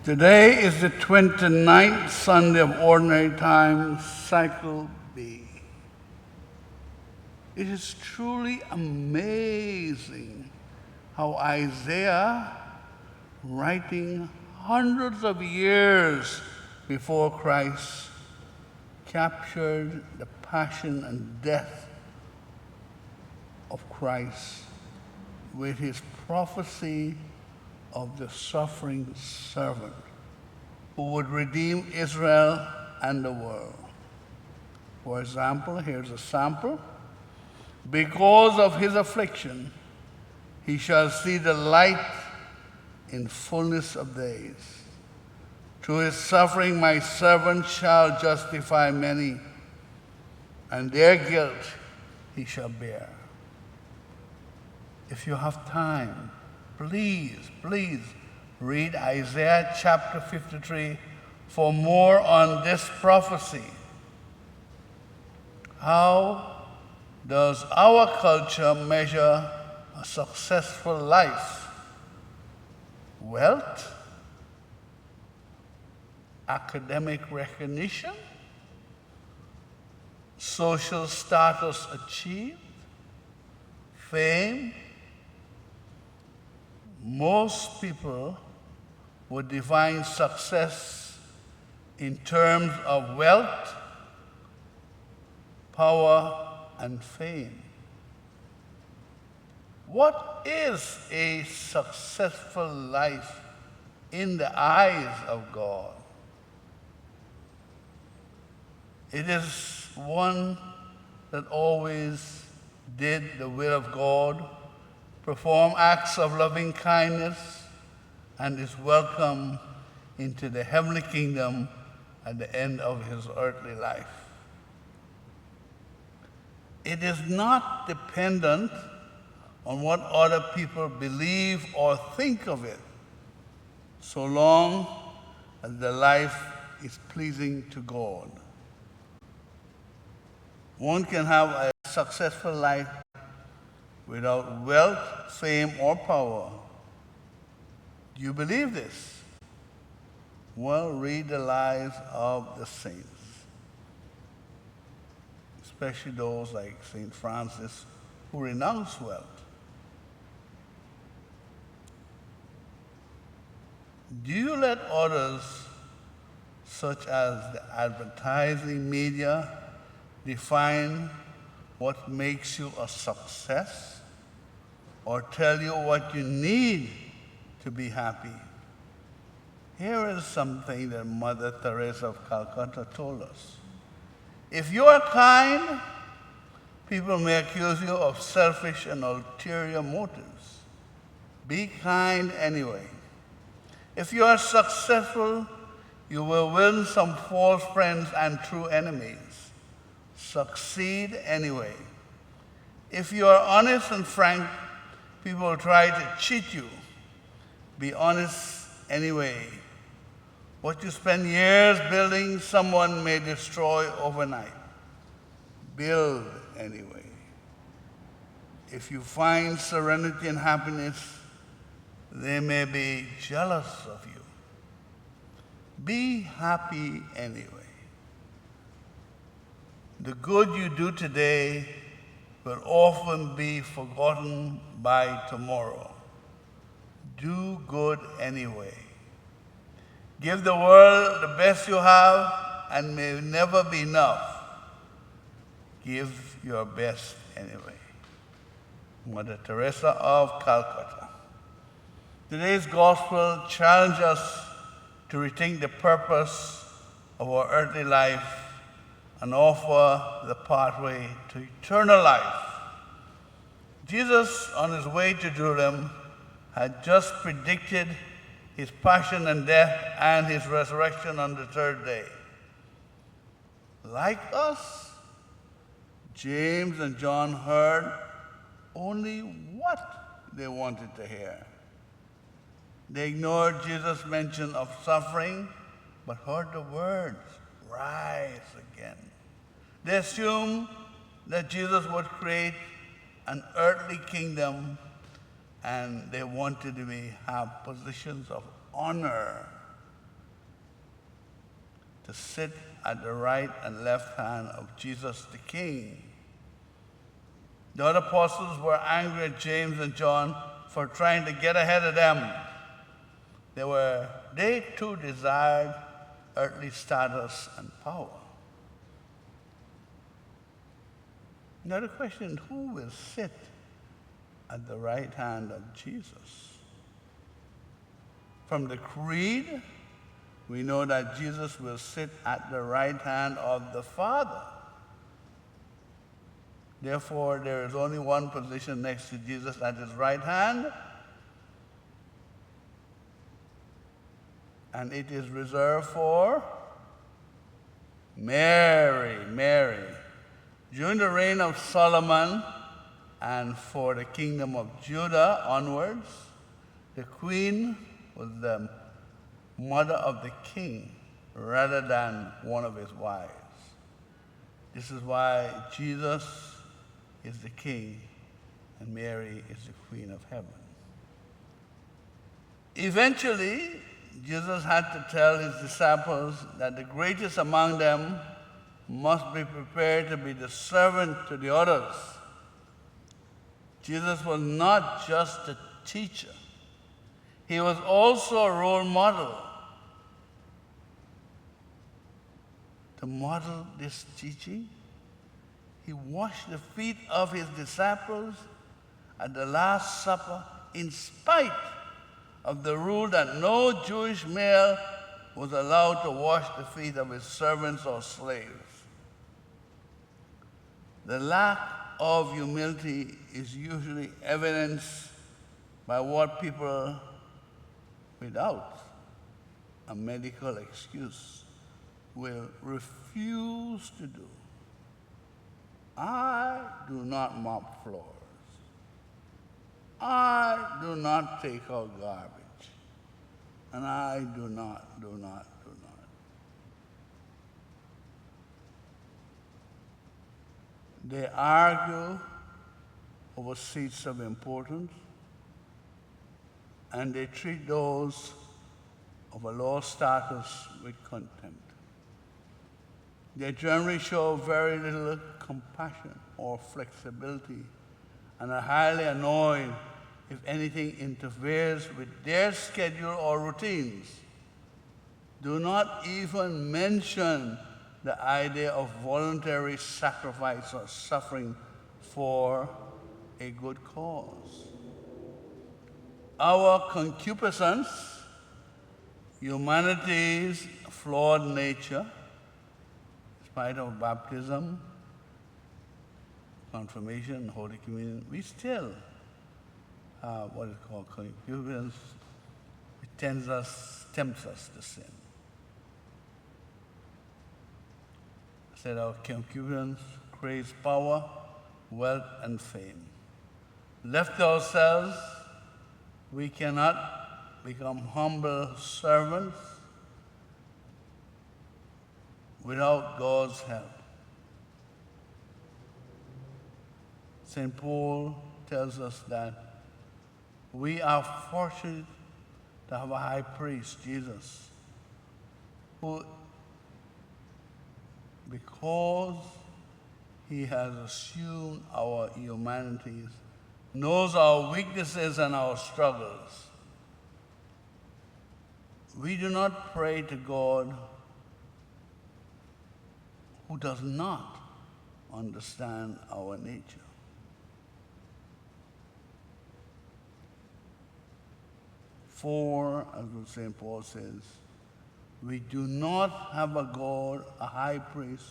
Today is the 29th Sunday of Ordinary Time, Cycle B. It is truly amazing how Isaiah, writing hundreds of years before Christ, captured the passion and death of Christ with his prophecy of the suffering servant who would redeem Israel and the world. For example, here's a sample. Because of his affliction, he shall see the light in fullness of days. Through his suffering, my servant shall justify many, and their guilt he shall bear. If you have time, please read Isaiah chapter 53 for more on this prophecy. How does our culture measure a successful life? Wealth? Academic recognition? Social status achieved? Fame? Most people would define success in terms of wealth, power, and fame. What is a successful life in the eyes of God? It is one that always did the will of God, perform acts of loving kindness, and is welcome into the heavenly kingdom at the end of his earthly life. It is not dependent on what other people believe or think of it, so long as the life is pleasing to God. One can have a successful life without wealth, fame, or power. Do you believe this? Well, read the lives of the saints, especially those like St. Francis who renounced wealth. Do you let others, such as the advertising media, define what makes you a success, or tell you what you need to be happy? Here is something that Mother Teresa of Calcutta told us. If you are kind, people may accuse you of selfish and ulterior motives. Be kind anyway. If you are successful, you will win some false friends and true enemies. Succeed anyway. If you are honest and frank, people will try to cheat you. Be honest anyway. What you spend years building, someone may destroy overnight. Build anyway. If you find serenity and happiness, they may be jealous of you. Be happy anyway. The good you do today will often be forgotten by tomorrow. Do good anyway. Give the world the best you have and may never be enough. Give your best anyway. Mother Teresa of Calcutta. Today's gospel challenges us to rethink the purpose of our earthly life and offer the pathway to eternal life. Jesus, on his way to Jerusalem, had just predicted his passion and death and his resurrection on the third day. Like us, James and John heard only what they wanted to hear. They ignored Jesus' mention of suffering, but heard the words, rise again. They assumed that Jesus would create an earthly kingdom, and they wanted to have positions of honor to sit at the right and left hand of Jesus the King. The other apostles were angry at James and John for trying to get ahead of them. They too desired earthly status and power. Now the question, who will sit at the right hand of Jesus? From the creed, we know that Jesus will sit at the right hand of the Father. Therefore, there is only one position next to Jesus at his right hand, and it is reserved for Mary. During the reign of Solomon and for the kingdom of Judah onwards, the queen was the mother of the king rather than one of his wives. This is why Jesus is the king and Mary is the queen of heaven. Eventually, Jesus had to tell his disciples that the greatest among them must be prepared to be the servant to the others. Jesus was not just a teacher. He was also a role model. To model this teaching, he washed the feet of his disciples at the Last Supper in spite of the rule that no Jewish male was allowed to wash the feet of his servants or slaves. The lack of humility is usually evidenced by what people without a medical excuse will refuse to do. I do not mop floors. I do not take out garbage. And I do not. They argue over seats of importance, and they treat those of a low status with contempt. They generally show very little compassion or flexibility and are highly annoyed if anything interferes with their schedule or routines. Do not even mention the idea of voluntary sacrifice or suffering for a good cause. Our concupiscence, humanity's flawed nature, in spite of baptism, confirmation, and Holy Communion, we still have what is called concupiscence, which tempts us to sin. Said our concupiscence craves power, wealth, and fame. Left to ourselves, we cannot become humble servants without God's help. St. Paul tells us that we are fortunate to have a high priest, Jesus, who, because he has assumed our humanities, knows our weaknesses and our struggles. We do not pray to God who does not understand our nature. For, as St. Paul says, we do not have a God, a high priest,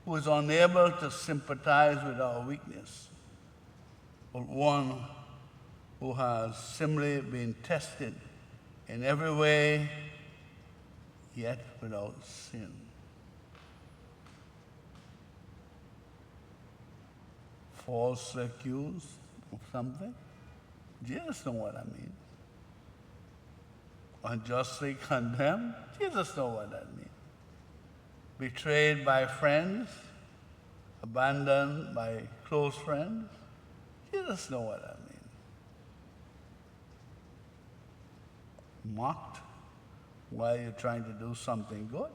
who is unable to sympathize with our weakness, but one who has similarly been tested in every way, yet without sin. Falsely accused of something? Jesus knows what I mean. Unjustly condemned? Jesus knows what that means. Betrayed by friends, abandoned by close friends? Jesus knows what that means. Mocked while you're trying to do something good?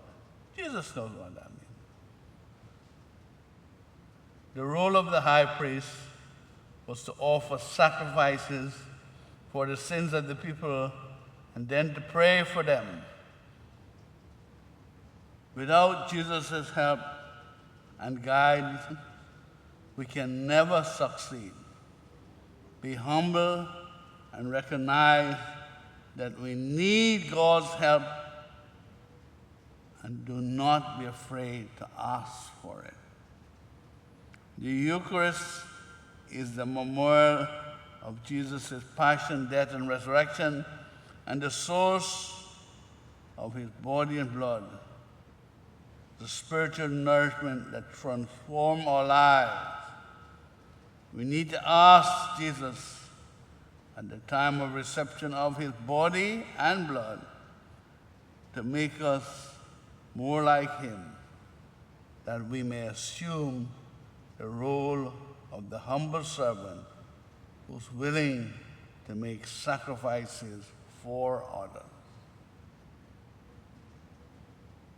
Jesus knows what that means. The role of the high priest was to offer sacrifices for the sins of the people and then to pray for them. Without Jesus' help and guidance, we can never succeed. Be humble and recognize that we need God's help, and do not be afraid to ask for it. The Eucharist is the memorial of Jesus' passion, death, and resurrection, and the source of his body and blood, the spiritual nourishment that transforms our lives. We need to ask Jesus at the time of reception of his body and blood to make us more like him, that we may assume the role of the humble servant who's willing to make sacrifices for others.